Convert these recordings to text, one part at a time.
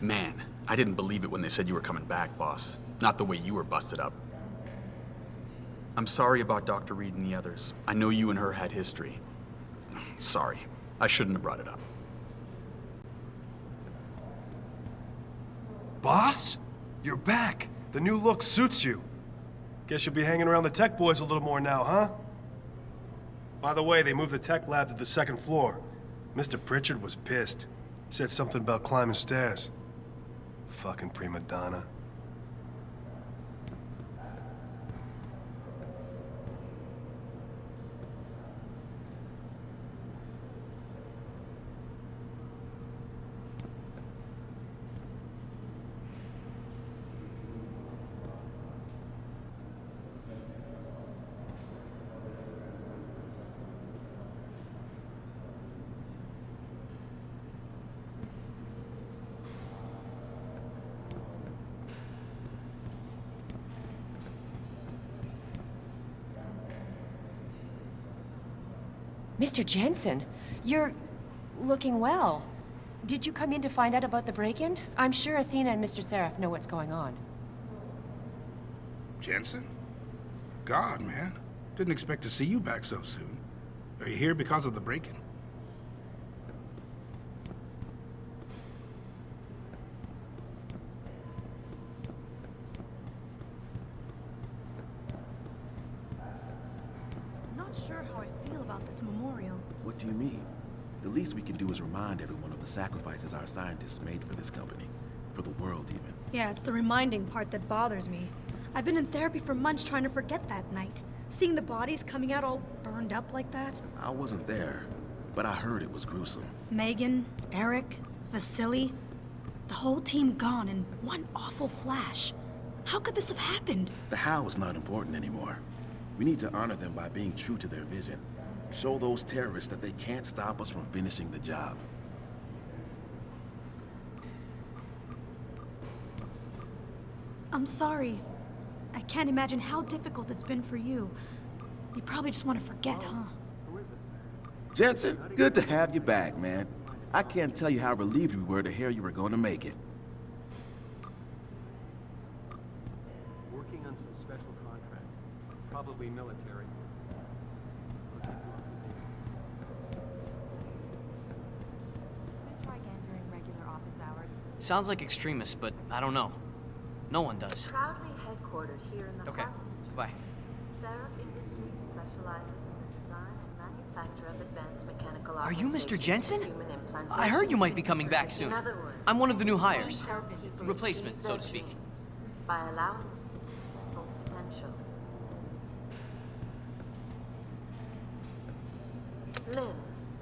Man, I didn't believe it when they said you were coming back, boss. Not the way you were busted up. I'm sorry about Dr. Reed and the others. I know you and her had history. Sorry. I shouldn't have brought it up. Boss? You're back. The new look suits you. Guess you'll be hanging around the tech boys a little more now, huh? By the way, they moved the tech lab to the second floor. Mr. Pritchard was pissed. Said something about climbing stairs. Fucking prima donna. Mr. Jensen, you're looking well. Did you come in to find out about the break-in? I'm sure Athena and Mr. Sarif know what's going on. Jensen? God, man. Didn't expect to see you back so soon. Are you here because of the break-in? Not sure how I feel about this memorial. What do you mean? The least we can do is remind everyone of the sacrifices our scientists made for this company. For the world, even. Yeah, it's the reminding part that bothers me. I've been in therapy for months trying to forget that night. Seeing the bodies coming out all burned up like that. I wasn't there, but I heard it was gruesome. Megan, Eric, Vasily. The whole team gone in one awful flash. How could this have happened? The how is not important anymore. We need to honor them by being true to their vision. Show those terrorists that they can't stop us from finishing the job. I'm sorry. I can't imagine how difficult it's been for you. You probably just want to forget, huh? Jensen, good to have you back, man. I can't tell you how relieved we were to hear you were going to make it. Working on some special contract. Probably military. Try again during regular office hours. Sounds like extremists, but I don't know. No one does. Proudly headquartered here in the Okay, heart. goodbye. Sarif Industries specializes in the design and manufacture of advanced mechanical Are you Mr. augmentations Jensen? for human implantation. I heard you might be coming back soon. In other words, I'm one of the new we hires. help people Replacement, achieve so their to speak. dreams by allowing them to full potential. LIM,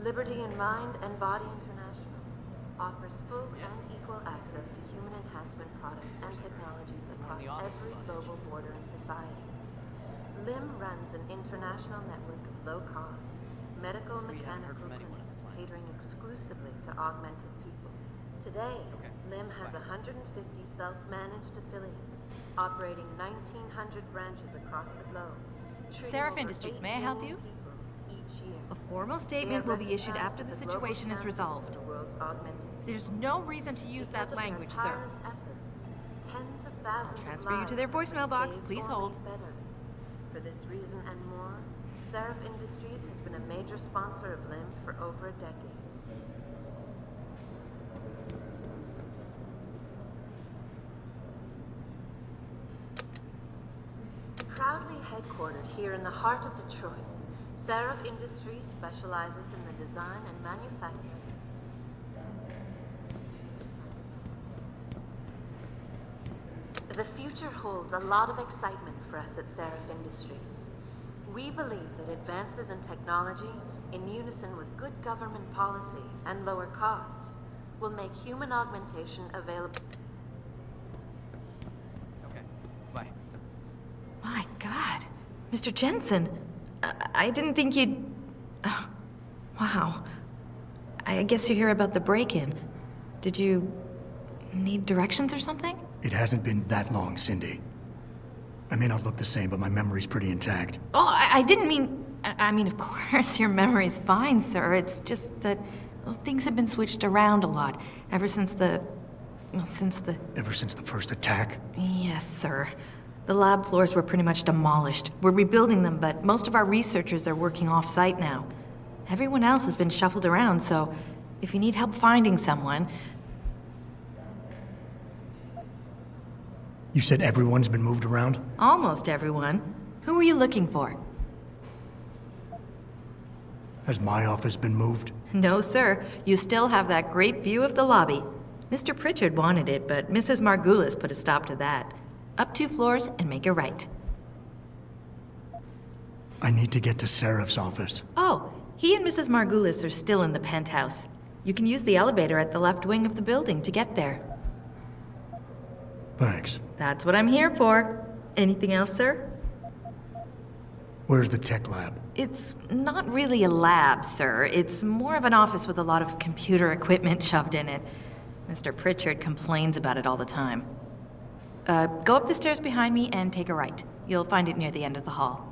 Liberty in Mind and Body International, offers full and equal access to human enhancement products and technologies across every global border in society. LIM runs an international network of low-cost, medical mechanical clinics catering exclusively to augmented people. Today, LIM has 150 self-managed affiliates, operating 1,900 branches across the globe. Sarif Industries, may I help you? A formal statement will be issued after the situation is resolved. There's no reason to use that language, sir. I'll transfer you to their voicemail box. Please hold. For this reason and more, Sarif Industries has been a major sponsor of LIM for over a decade. Proudly headquartered here in the heart of Detroit, Sarif Industries specializes in the design and manufacture. The future holds a lot of excitement for us at Sarif Industries. We believe that advances in technology, in unison with good government policy and lower costs, will make human augmentation available. Okay, bye. My God. Mr. Jensen, I didn't think you'd... wow. I guess you hear about the break-in. Did you need directions or something? It hasn't been that long, Cindy. I may not look the same, but my memory's pretty intact. Oh, I didn't mean... I mean, of course, your memory's fine, sir. It's just that well, things have been switched around a lot ever since the... Ever since the first attack? Yes, sir. The lab floors were pretty much demolished. We're rebuilding them, but most of our researchers are working off-site now. Everyone else has been shuffled around, so if you need help finding someone... You said everyone's been moved around? Almost everyone. Who were you looking for? Has my office been moved? No, sir. You still have that great view of the lobby. Mr. Pritchard wanted it, but Mrs. Margulis put a stop to that. Up 2 floors and make a right. I need to get to Sarif's office. Oh, he and Mrs. Margulis are still in the penthouse. You can use the elevator at the left wing of the building to get there. Thanks. That's what I'm here for. Anything else, sir? Where's the tech lab? It's not really a lab, sir. It's more of an office with a lot of computer equipment shoved in it. Mr. Pritchard complains about it all the time. Go up the stairs behind me and take a right. You'll find it near the end of the hall.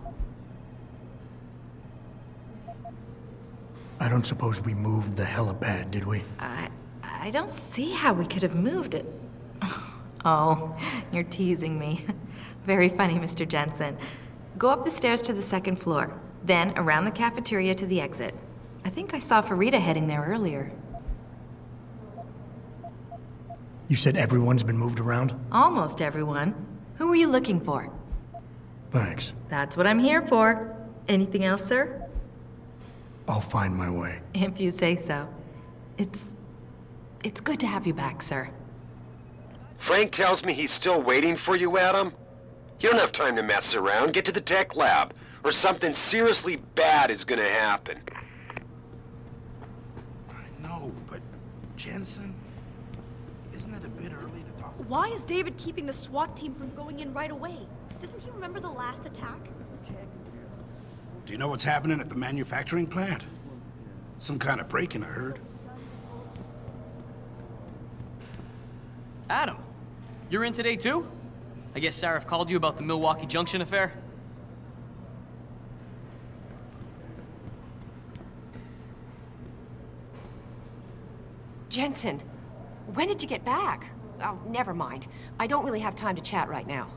I don't suppose we moved the helipad, did we? I don't see how we could have moved it. Oh, you're teasing me. Very funny, Mr. Jensen. Go up the stairs to the 2nd floor, then around the cafeteria to the exit. I think I saw Farida heading there earlier. You said everyone's been moved around? Almost everyone. Who were you looking for? Thanks. That's what I'm here for. Anything else, sir? I'll find my way. If you say so. It's good to have you back, sir. Frank tells me he's still waiting for you, Adam. You don't have time to mess around. Get to the tech lab, or something seriously bad is gonna happen. I know, but Jensen, isn't it a bit early to talk? Why is David keeping the SWAT team from going in right away? Doesn't he remember the last attack? Do you know what's happening at the manufacturing plant? Some kind of break-in, I heard. Adam, you're in today too? I guess Sarif called you about the Milwaukee Junction affair? Jensen, when did you get back? Oh, never mind. I don't really have time to chat right now.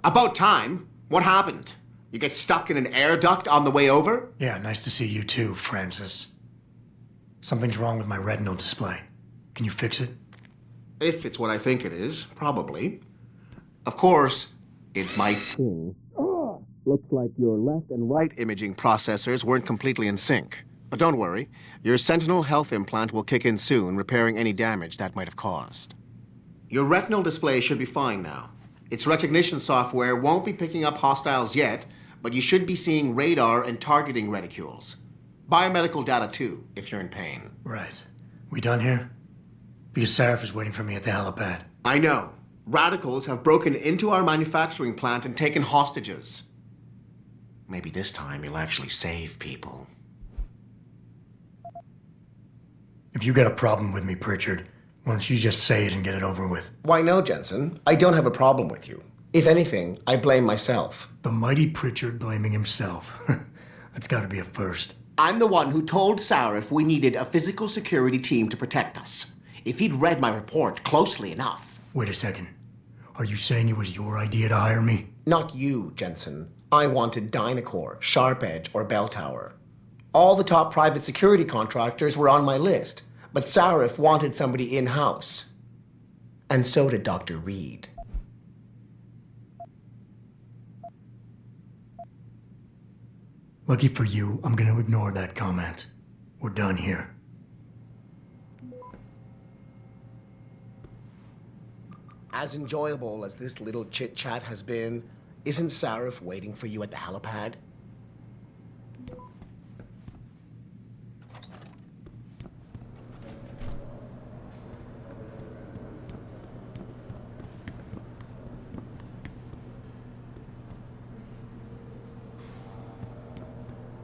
About time. What happened? You get stuck in an air duct on the way over? Yeah, nice to see you too, Francis. Something's wrong with my retinal display. Can you fix it? If it's what I think it is, probably. Of course, it might seem. Looks like your left and right imaging processors weren't completely in sync. But don't worry, your Sentinel health implant will kick in soon, repairing any damage that might have caused. Your retinal display should be fine now. Its recognition software won't be picking up hostiles yet, but you should be seeing radar and targeting reticules. Biomedical data too, if you're in pain. Right. We done here? Because Sarif is waiting for me at the helipad. I know. Radicals have broken into our manufacturing plant and taken hostages. Maybe this time you'll actually save people. If you got a problem with me, Pritchard, why don't you just say it and get it over with? Why no, Jensen. I don't have a problem with you. If anything, I blame myself. The mighty Pritchard blaming himself. That's gotta be a first. I'm the one who told Sarif we needed a physical security team to protect us. If he'd read my report closely enough... Wait a second. Are you saying it was your idea to hire me? Not you, Jensen. I wanted Dynacore, Sharp Edge, or Bell Tower. All the top private security contractors were on my list, but Sarif wanted somebody in-house. And so did Dr. Reed. Lucky for you, I'm gonna ignore that comment. We're done here. As enjoyable as this little chit-chat has been, isn't Sarif waiting for you at the helipad?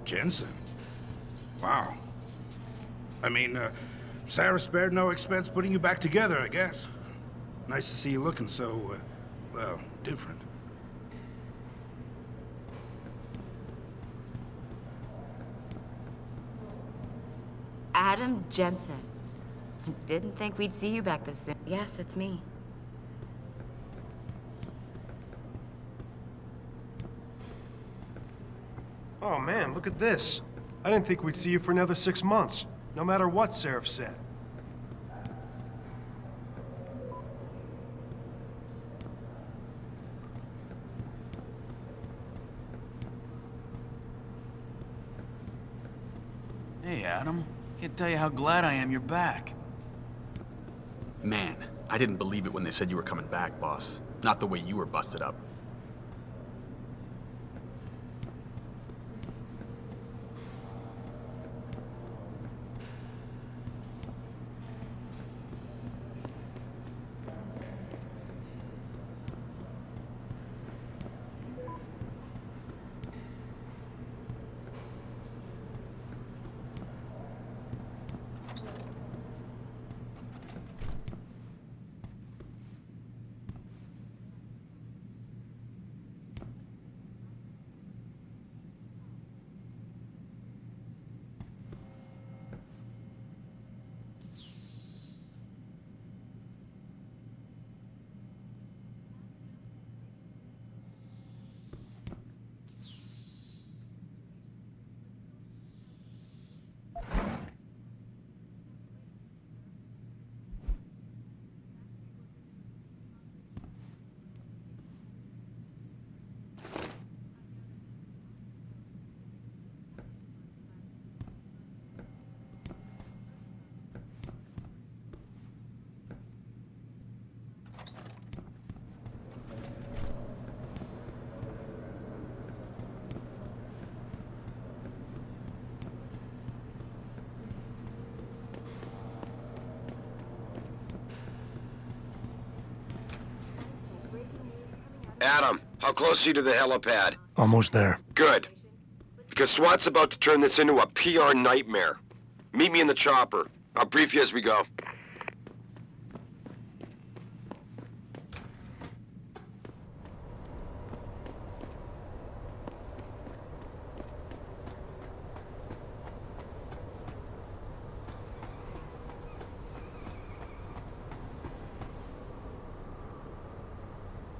Jensen? Wow. I mean, Sarah spared no expense putting you back together, I guess. Nice to see you looking so, well, different. Adam Jensen. Didn't think we'd see you back this soon. Yes, it's me. Oh man, look at this. I didn't think we'd see you for another 6 months, no matter what Sarif said. Hey, Adam. Can't tell you how glad I am you're back. Man, I didn't believe it when they said you were coming back, boss. Not the way you were busted up. Adam, how close are you to the helipad? Almost there. Good. Because SWAT's about to turn this into a PR nightmare. Meet me in the chopper. I'll brief you as we go.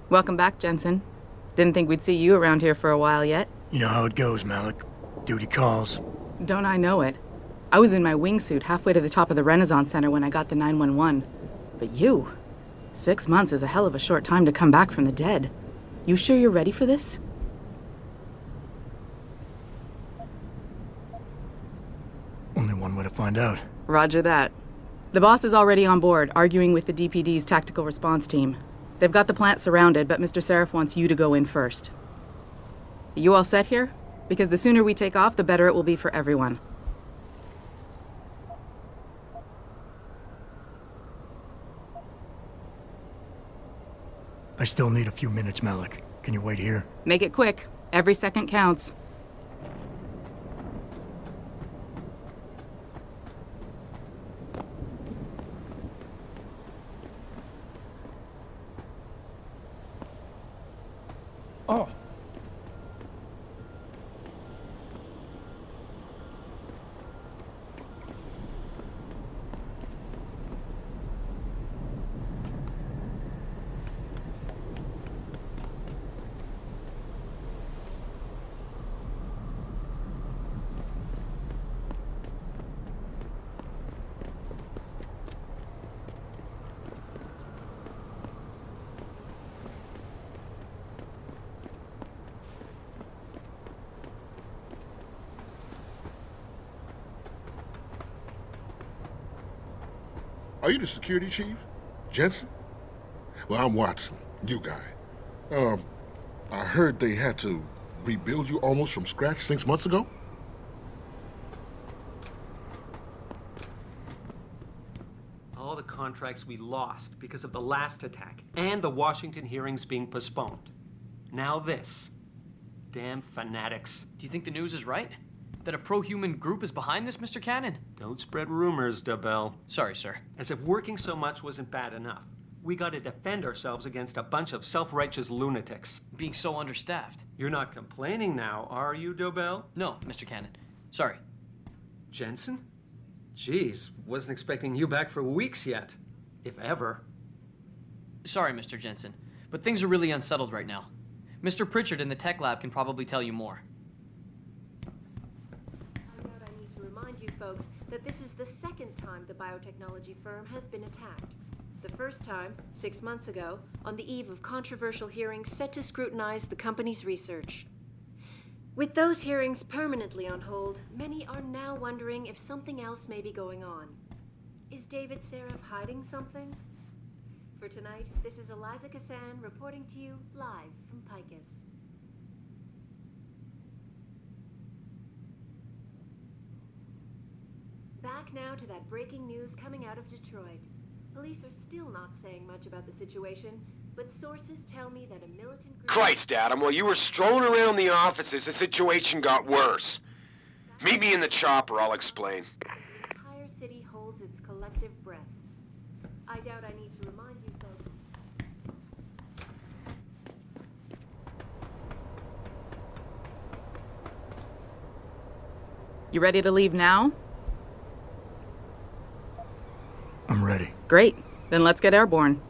Welcome back, Jensen. Didn't think we'd see you around here for a while yet. You know how it goes, Malik. Duty calls. Don't I know it? I was in my wingsuit halfway to the top of the Renaissance Center when I got the 911. But you? 6 months is a hell of a short time to come back from the dead. You sure you're ready for this? Only one way to find out. Roger that. The boss is already on board, arguing with the DPD's tactical response team. They've got the plant surrounded, but Mr. Sarif wants you to go in first. You all set here? Because the sooner we take off, the better it will be for everyone. I still need a few minutes, Malik. Can you wait here? Make it quick. Every second counts. Oh. Are you the security chief? Jensen? Well, I'm Watson, new guy. I heard they had to rebuild you almost from scratch 6 months ago? All the contracts we lost because of the last attack and the Washington hearings being postponed. Now this. Damn fanatics. Do you think the news is right? That a pro-human group is behind this, Mr. Cannon? Don't spread rumors, Dobell. Sorry, sir. As if working so much wasn't bad enough. We gotta defend ourselves against a bunch of self-righteous lunatics. Being so understaffed. You're not complaining now, are you, Dobell? No, Mr. Cannon. Sorry. Jensen? Jeez, wasn't expecting you back for weeks yet. If ever. Sorry, Mr. Jensen, but things are really unsettled right now. Mr. Pritchard in the tech lab can probably tell you more. I need to remind you folks that this is the second time the biotechnology firm has been attacked. The first time, 6 months ago, on the eve of controversial hearings set to scrutinize the company's research. With those hearings permanently on hold, many are now wondering if something else may be going on. Is David Sarif hiding something? For tonight, this is Eliza Kassan reporting to you live from Picus. Back now to that breaking news coming out of Detroit. Police are still not saying much about the situation, but sources tell me that a militant group... Christ, Adam, while you were strolling around the offices, the situation got worse. Meet me in the chopper, I'll explain. The entire city holds its collective breath. I doubt I need to remind you folks. You ready to leave now? I'm ready. Great. Then let's get airborne.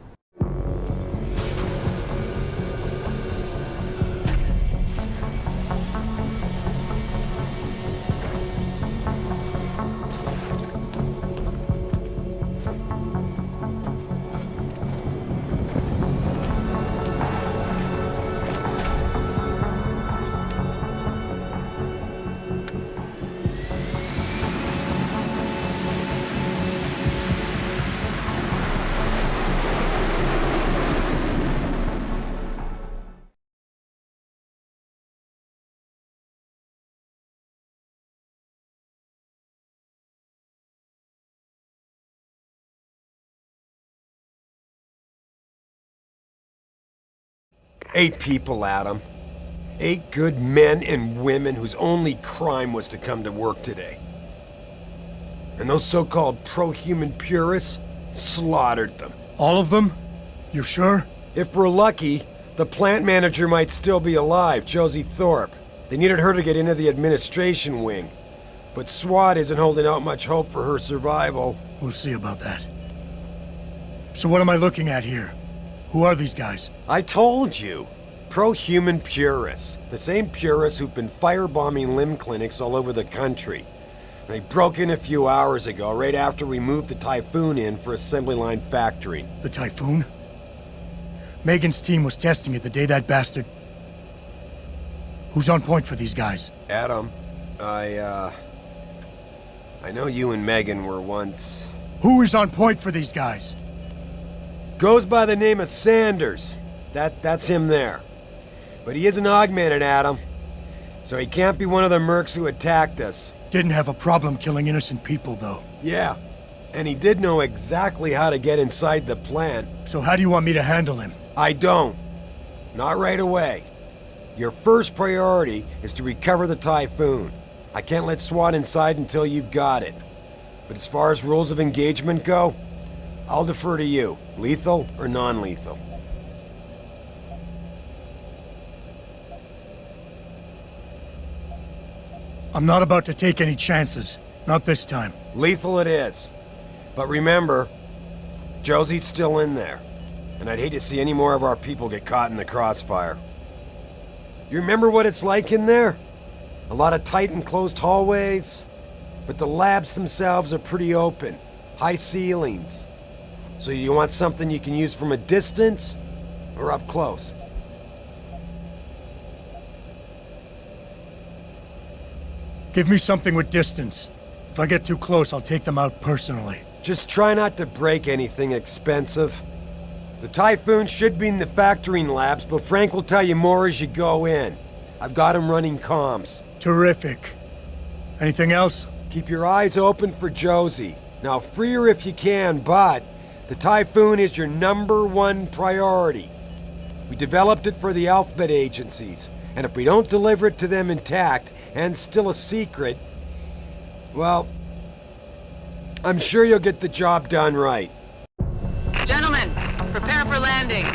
Eight people, Adam. 8 good men and women whose only crime was to come to work today. And those so-called pro-human purists slaughtered them. All of them? You sure? If we're lucky, the plant manager might still be alive, Josie Thorpe. They needed her to get into the administration wing. But SWAT isn't holding out much hope for her survival. We'll see about that. So what am I looking at here? Who are these guys? I told you. Pro-human purists. The same purists who've been firebombing limb clinics all over the country. They broke in a few hours ago, right after we moved the Typhoon in for assembly line factory. The Typhoon? Megan's team was testing it the day that bastard... Who's on point for these guys? Adam, I know you and Megan were once... Who is on point for these guys? Goes by the name of Sanders. That's him there. But he isn't augmented, Adam. So he can't be one of the mercs who attacked us. Didn't have a problem killing innocent people, though. Yeah. And he did know exactly how to get inside the plant. So how do you want me to handle him? I don't. Not right away. Your first priority is to recover the Typhoon. I can't let SWAT inside until you've got it. But as far as rules of engagement go, I'll defer to you. Lethal or non-lethal? I'm not about to take any chances. Not this time. Lethal it is. But remember, Josie's still in there. And I'd hate to see any more of our people get caught in the crossfire. You remember what it's like in there? A lot of tight and closed hallways. But the labs themselves are pretty open. High ceilings. So you want something you can use from a distance or up close? Give me something with distance. If I get too close, I'll take them out personally. Just try not to break anything expensive. The Typhoon should be in the factoring labs, but Frank will tell you more as you go in. I've got him running comms. Terrific. Anything else? Keep your eyes open for Josie. Now, free her if you can, but the Typhoon is your #1 priority. We developed it for the alphabet agencies, and if we don't deliver it to them intact and still a secret, well, I'm sure you'll get the job done right. Gentlemen, prepare for landing.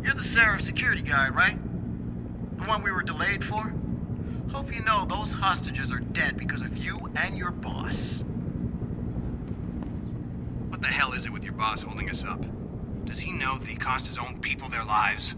You're the Sarif security guy, right? The one we were delayed for? Hope you know those hostages are dead because of you and your boss. What the hell is it with your boss holding us up? Does he know that he cost his own people their lives?